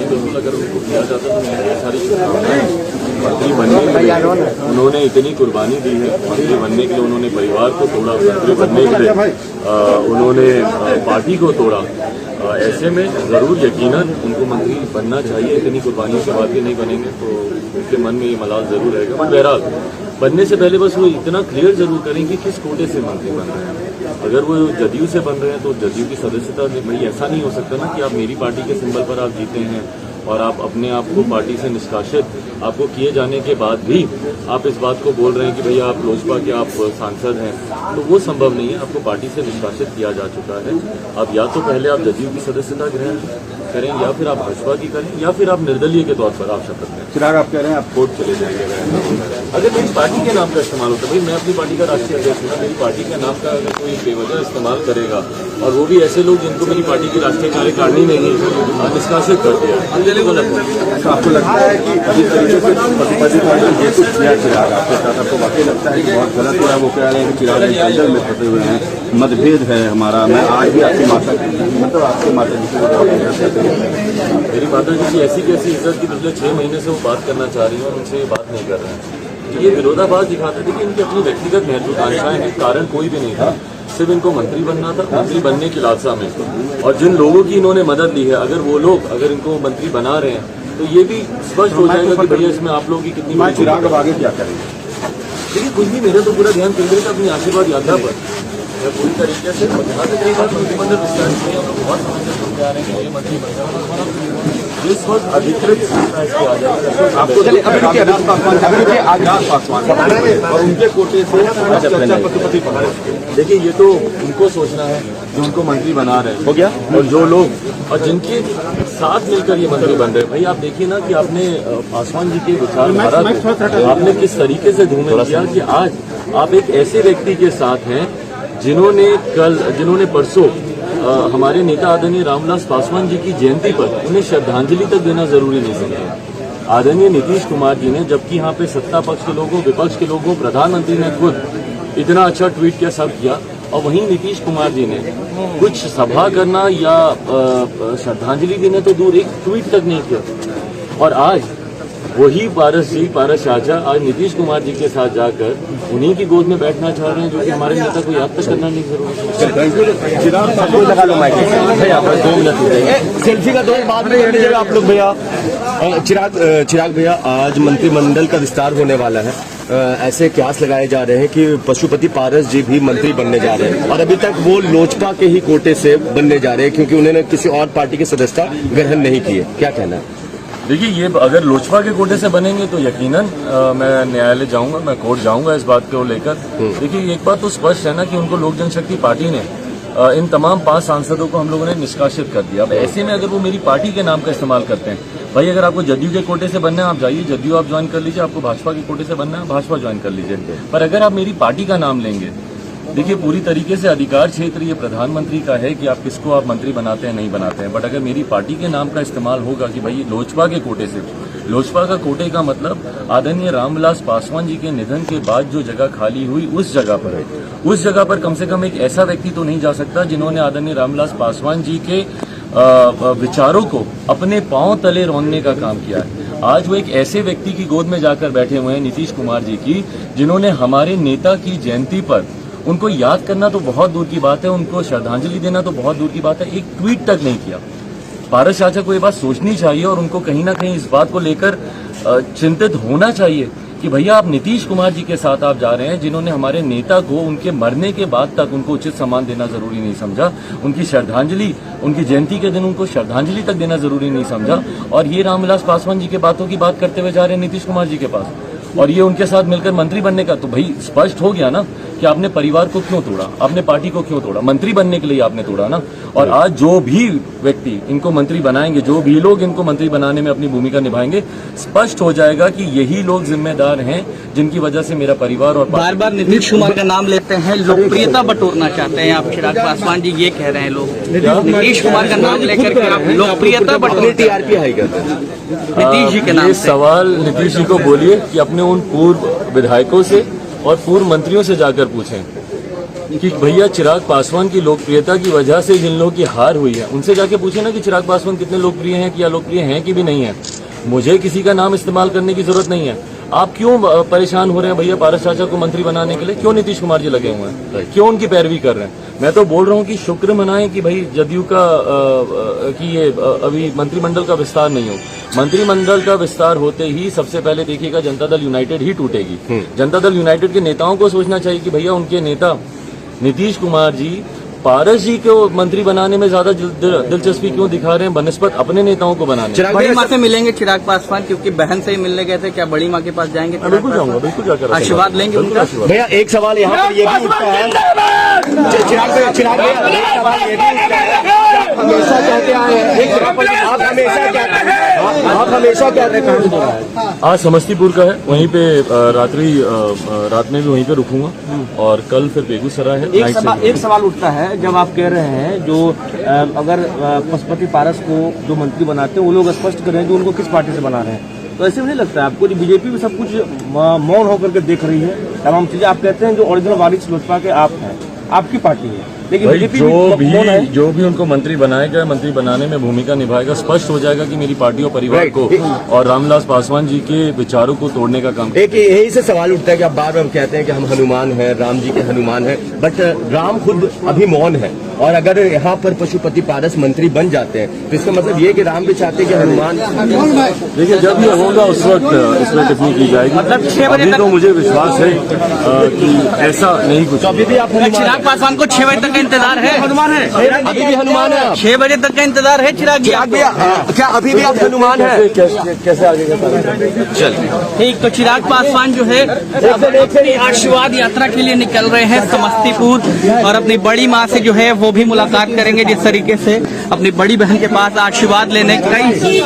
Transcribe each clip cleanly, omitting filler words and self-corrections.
बिल्कुल अगर उनको किया जाता तो मेरी सारी मंत्री बनने के लिए उन्होंने इतनी कुर्बानी दी है। मंत्री बनने के लिए उन्होंने परिवार को तोड़ा, मंत्री बनने के लिए उन्होंने पार्टी को तोड़ा। ऐसे में ज़रूर यकीनन उनको मंत्री बनना चाहिए। इतनी कुर्बानियों के बाद भी नहीं बनेंगे तो उनके मन में ये मलाल ज़रूर रहेगा। बट बहरहाल बनने से पहले बस वो इतना क्लियर ज़रूर करें कि किस कोटे से मंत्री बन रहे हैं। अगर वो जदयू से बन रहे हैं तो जदयू की सदस्यता भाई ऐसा नहीं हो सकता ना कि आप मेरी पार्टी के सिंबल पर आप जीते हैं और आप अपने आप को पार्टी से निष्कासित आपको किए जाने के बाद भी आप इस बात को बोल रहे हैं कि भैया आप लोजपा के आप सांसद हैं, तो वो संभव नहीं है। आपको पार्टी से निष्कासित किया जा चुका है। अब या तो पहले आप जदयू की सदस्यता ग्रहण करें या फिर आप भाजपा की करें या फिर आप निर्दलीय के तौर पर आप शपथ लें। चिराग आप कह रहे हैं आप कोर्ट चले जाएंगे अगर मेरी पार्टी के नाम का इस्तेमाल होता है। भाई मैं अपनी पार्टी का राष्ट्रीय अध्यक्ष हूँ, मेरी पार्टी के नाम का अगर कोई बेवजह इस्तेमाल करेगा और वो भी ऐसे लोग जिनको मेरी पार्टी की राष्ट्रीय कार्यकारिणी ने ही निष्कासित कर दिया, तो आपको लगता है कि जिस तरीके से प्रतिपक्ष ये कुछ किया चिराग आपके साथ, आपको वाकई लगता है कि बहुत गलत हुआ है? वो कह रहे हैं कि चिराग जंगल में फंसे हुए हैं, मतभेद है हमारा, मैं आज भी आपकी माता मतलब आपके माता जी मेरी माता जी की ऐसी कैसी इज्जत की पिछले 6 महीने से वो बात करना चाह रही है और उनसे ये बात नहीं कर रहे हैं। ये विरोधाभास दिखाते थे कि इनकी अपनी व्यक्तिगत महत्वाकांक्षाएं हैं, कारण कोई भी नहीं था, सिर्फ इनको मंत्री बनना था। मंत्री बनने की लालसा में और जिन लोगों की इन्होंने मदद ली है, अगर वो लोग अगर इनको मंत्री बना रहे हैं तो ये भी स्पष्ट हो जाएगा कि भैया इसमें आप लोगों की कितनी चिराग अब आगे क्या करेंगे? देखिए कुछ भी, मेरा तो पूरा ध्यान केंद्रित है अपनी आशीर्वाद यात्रा पर। मैं पूरी तरीके से जहाँ तक कई बार मंत्रिमंडल विस्तार किए हम लोग बहुत समय से सुनते आ रहे हैं कि ये मंत्री बन जिस वक्त अधिकृत आ जाएगा आपको और उनके कोटे से पशुपति पकड़े। देखिए ये तो उनको सोचना है जो उनको मंत्री बना रहे हैं, हो गया। और जो लोग और जिनके साथ मिलकर ये मंत्री बन रहे हैं, भाई आप देखिए ना कि आपने पासवान जी के विचारधारा को आपने किस तरीके से धूमिल किया कि आज आप एक ऐसे व्यक्ति के साथ हैं जिन्होंने परसों हमारे नेता आदरणीय रामविलास पासवान जी की जयंती पर उन्हें श्रद्धांजलि तक देना जरूरी नहीं समझा। आदरणीय नीतीश कुमार जी ने, जबकि यहाँ पे सत्ता पक्ष के लोगों, विपक्ष के लोगों, प्रधानमंत्री ने खुद इतना अच्छा ट्वीट किया, सब किया, और वहीं नीतीश कुमार जी ने कुछ सभा करना या श्रद्धांजलि देने तो दूर, एक ट्वीट तक नहीं किया। और आज वही पारस चाचा आज नीतीश कुमार जी के साथ जाकर उन्हीं की गोद में बैठना चाह रहे हैं, जो कि हमारे नेता को याद तक करना नहीं जरूरी है। सेल्फी का दौर बाद में आप लोग भैया। चिराग भैया, आज मंत्रिमंडल का विस्तार होने वाला है। ऐसे क्यास लगाए जा रहे हैं कि पशुपति पारस जी भी मंत्री बनने जा रहे हैं और अभी तक वो लोजपा के ही कोटे से बनने जा रहे हैं क्योंकि उन्होंने किसी और पार्टी की सदस्यता ग्रहण नहीं की है। क्या कहना है? देखिए ये अगर लोजपा के कोटे से बनेंगे तो यकीनन मैं न्यायालय जाऊंगा, मैं कोर्ट जाऊंगा इस बात को लेकर। देखिए एक बात तो स्पष्ट है ना कि उनको लोक जनशक्ति पार्टी ने इन तमाम 5 सांसदों को हम लोगों ने निष्कासित कर दिया। अब ऐसे में अगर वो मेरी पार्टी के नाम का इस्तेमाल करते हैं, भाई अगर आपको जदयू के कोटे से बनना है आप जाइए, जदयू आप ज्वाइन कर लीजिए, आपको भाजपा के कोटे से बनना है भाजपा ज्वाइन कर लीजिए, पर अगर आप मेरी पार्टी का नाम लेंगे, देखिए पूरी तरीके से अधिकार क्षेत्र ये प्रधानमंत्री का है कि आप किसको आप मंत्री बनाते हैं नहीं बनाते हैं, बट अगर मेरी पार्टी के नाम का इस्तेमाल होगा कि भाई लोजपा के कोटे से, लोजपा का कोटे का मतलब आदरणीय रामविलास पासवान जी के निधन के बाद जो जगह खाली हुई उस जगह पर है, उस जगह पर कम से कम एक ऐसा व्यक्ति तो नहीं जा सकता जिन्होंने आदरणीय रामविलास पासवान जी के विचारों को अपने पांव तले रौंदने का काम किया है। आज वो एक ऐसे व्यक्ति की गोद में जाकर बैठे हुए हैं, नीतीश कुमार जी की, जिन्होंने हमारे नेता की जयंती पर उनको याद करना तो बहुत दूर की बात है, उनको श्रद्धांजलि देना तो बहुत दूर की बात है, एक ट्वीट तक नहीं किया। पारस चाचा को ये बात सोचनी चाहिए और उनको कहीं ना कहीं इस बात को लेकर चिंतित होना चाहिए कि भैया आप नीतीश कुमार जी के साथ आप जा रहे हैं, जिन्होंने हमारे नेता को उनके मरने के बाद तक उनको उचित सम्मान देना जरूरी नहीं समझा, उनकी श्रद्धांजलि, उनकी जयंती के दिन उनको श्रद्धांजलि तक देना जरूरी नहीं समझा, और ये रामविलास पासवान जी के बातों की बात करते हुए जा रहे हैं नीतीश कुमार जी के पास, और ये उनके साथ मिलकर मंत्री बनने का। तो भाई स्पष्ट हो गया ना कि आपने परिवार को क्यों तोड़ा, आपने पार्टी को क्यों तोड़ा, मंत्री बनने के लिए आपने तोड़ा ना। और आज जो भी व्यक्ति इनको मंत्री बनाएंगे, जो भी लोग इनको मंत्री बनाने में अपनी भूमिका निभाएंगे, स्पष्ट हो जाएगा कि यही लोग जिम्मेदार हैं जिनकी वजह से मेरा परिवार और बार बार नीतीश कुमार का नाम लेते हैं, लोकप्रियता बटोरना चाहते हैं आप। चिराग पासवान जी ये कह रहे हैं, लोग नीतीश कुमार का नाम लेकर के आप लोकप्रियता बटोर टीआरपी हाई करते हैं नीतीश जी के नाम। ये सवाल नीतीश जी को बोलिए कि अपने उन पूर्व विधायकों से और पूर्व मंत्रियों से जाकर पूछें कि भैया चिराग पासवान की लोकप्रियता की वजह से जिन लोगों की हार हुई है उनसे जाके पूछे ना कि चिराग पासवान कितने लोकप्रिय हैं कि या लोकप्रिय हैं कि भी नहीं है। मुझे किसी का नाम इस्तेमाल करने की जरूरत नहीं है। आप क्यों परेशान हो रहे हैं भैया पारस चाचा को मंत्री बनाने के लिए? क्यों नीतीश कुमार जी लगे हुए हैं? क्यों उनकी पैरवी कर रहे हैं? मैं तो बोल रहा हूँ कि शुक्र मनाएं कि भाई जदयू का कि ये अभी मंत्रिमंडल का विस्तार नहीं हो। मंत्रिमंडल का विस्तार होते ही सबसे पहले देखिएगा जनता दल यूनाइटेड ही टूटेगी। जनता दल यूनाइटेड के नेताओं को सोचना चाहिए कि भैया उनके नेता नीतीश कुमार जी पारस जी को मंत्री बनाने में ज्यादा दिलचस्पी क्यों दिखा रहे हैं बनस्पत अपने नेताओं को बनाने में। बड़ी माँ से मिलेंगे चिराग पासवान, क्योंकि बहन से ही मिलने गए थे, क्या बड़ी माँ के पास जाएंगे? मैं बिल्कुल जाऊंगा, बिल्कुल जाकर आशीर्वाद लेंगे उनका। भैया एक सवाल यहाँ पर ये भी उठता है, चिराग भैया एक सवाल ये भी उठता है, हमेशा कहते आए हैं आप हमेशा कहते हैं आज समस्तीपुर का है, वहीं पे रात में भी वहीं पे रुकूंगा और कल फिर बेगूसराय है। एक सवाल उठता है जब आप कह रहे हैं जो अगर पशुपति पारस को जो मंत्री बनाते हैं वो लोग स्पष्ट करें कि उनको किस पार्टी से बना रहे हैं, तो ऐसे में नहीं लगता है आपको कि बीजेपी भी सब कुछ मौन होकर के देख रही है? तमाम चीजें आप कहते हैं जो ओरिजिनल वारिस लोजपा के आप हैं, आपकी पार्टी है, लेकिन बीजेपी जो भी उनको मंत्री बनाएगा, मंत्री बनाने में भूमिका निभाएगा, स्पष्ट हो जाएगा कि मेरी पार्टी और परिवार को और रामविलास पासवान जी के विचारों को तोड़ने का काम। एक यही से सवाल उठता है कि आप बार बार कहते हैं कि हम हनुमान हैं, राम जी के हनुमान हैं, बट राम खुद अभी मौन है, और अगर यहाँ पर पशुपति पारस मंत्री बन जाते हैं तो इसका मतलब ये कि राम भी चाहते हैं कि हनुमान। देखिए जब ये होगा उस वक्त इसमें टिप्पणी की जाएगी। अभी तो मुझे विश्वास है कि ऐसा नहीं कुछ। अभी भी आप चिराग पासवान को 6 बजे तक का इंतजार है? हनुमान है, अभी भी हनुमान है? 6 बजे तक का इंतजार है चिराग जी? क्या अभी भी आप हनुमान है? कैसे आगे चल ठीक, तो चिराग पासवान जो है अपनी आशीर्वाद यात्रा के लिए निकल रहे हैं समस्तीपुर, और अपनी बड़ी माँ से जो है वो भी मुलाकात करेंगे, जिस तरीके से अपनी बड़ी बहन के पास आशीर्वाद लेने गई।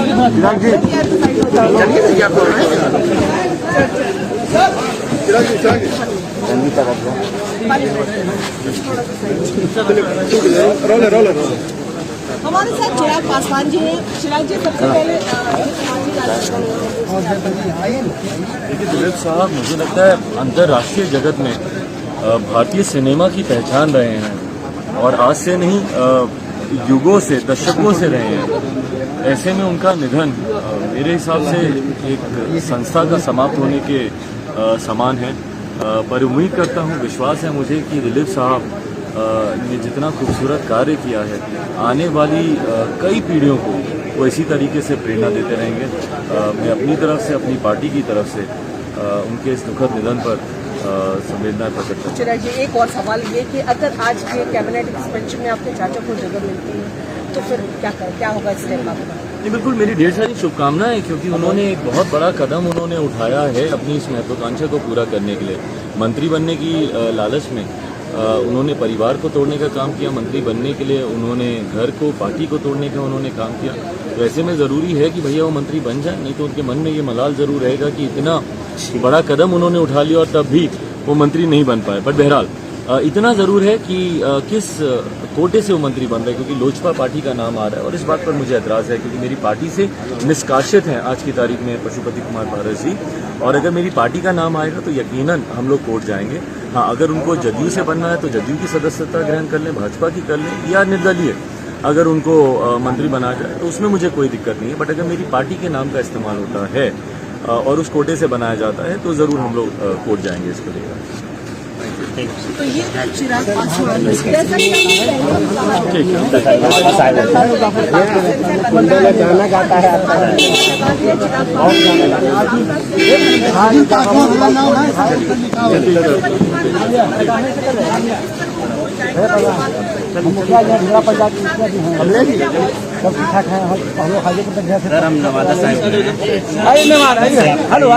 हमारे साथ चिराग पासवान जी हैं। चिराग जी सबसे पहले देखिए दिलीप साहब, मुझे लगता है अंतर्राष्ट्रीय जगत में भारतीय सिनेमा की पहचान रहे हैं और आज से नहीं युगों से दशकों से रहे हैं। ऐसे में उनका निधन मेरे हिसाब से एक संस्था का समाप्त होने के समान है। पर उम्मीद करता हूँ, विश्वास है मुझे कि दिलीप साहब ने जितना खूबसूरत कार्य किया है आने वाली कई पीढ़ियों को वो इसी तरीके से प्रेरणा देते रहेंगे। मैं अपनी तरफ से, अपनी पार्टी की तरफ से उनके इस दुखद निधन पर संवेदना प्रकट करता हूं। चिराग जी एक और सवाल ये कि अगर आज के कैबिनेट एक्सपेंशन में आपके चाचा को जगह मिलती है तो फिर क्या होगा इस टाइम आपका? नहीं, बिल्कुल मेरी ढेर सारी शुभकामनाएं, क्योंकि उन्होंने एक बहुत बड़ा कदम उन्होंने उठाया है अपनी इस महत्वाकांक्षा को पूरा करने के लिए। मंत्री बनने की लालच में उन्होंने परिवार को तोड़ने का काम किया, मंत्री बनने के लिए उन्होंने घर को, पार्टी को तोड़ने का उन्होंने काम किया। तो ऐसे में ज़रूरी है कि भैया वो मंत्री बन जाए, नहीं तो उनके मन में ये मलाल ज़रूर रहेगा कि इतना बड़ा कदम उन्होंने उठा लिया और तब भी वो मंत्री नहीं बन पाए। बट बहरहाल इतना ज़रूर है कि किस कोटे से वो मंत्री बन रहे, क्योंकि लोजपा पार्टी का नाम आ रहा है और इस बात पर मुझे एतराज़ है, क्योंकि मेरी पार्टी से निष्कासित हैं आज की तारीख में पशुपति कुमार पारस जी, और अगर मेरी पार्टी का नाम आएगा तो यकीनन हम लोग कोर्ट जाएंगे। हाँ, अगर उनको जदयू से बनना है तो जदयू की सदस्यता ग्रहण कर लें, भाजपा की कर लें, या निर्दलीय अगर उनको मंत्री बना जाए तो उसमें मुझे कोई दिक्कत नहीं है। बट अगर मेरी पार्टी के नाम का इस्तेमाल होता है और उस कोटे से बनाया जाता है तो ज़रूर हम लोग कोर्ट जाएंगे इसको लेकर। तो ये चिराग पासवान जैसा सर हम नवादा साहिब हेलो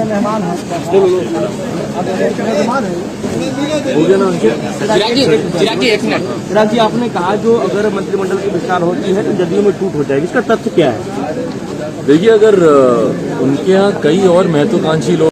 मेहमान है चिराग जी आपने कहा जो अगर मंत्रिमंडल की विस्तार होती है तो जदयू में टूट हो जाएगी, इसका तथ्य क्या है? देखिए, अगर उनके यहाँ कई और महत्वाकांक्षी लोग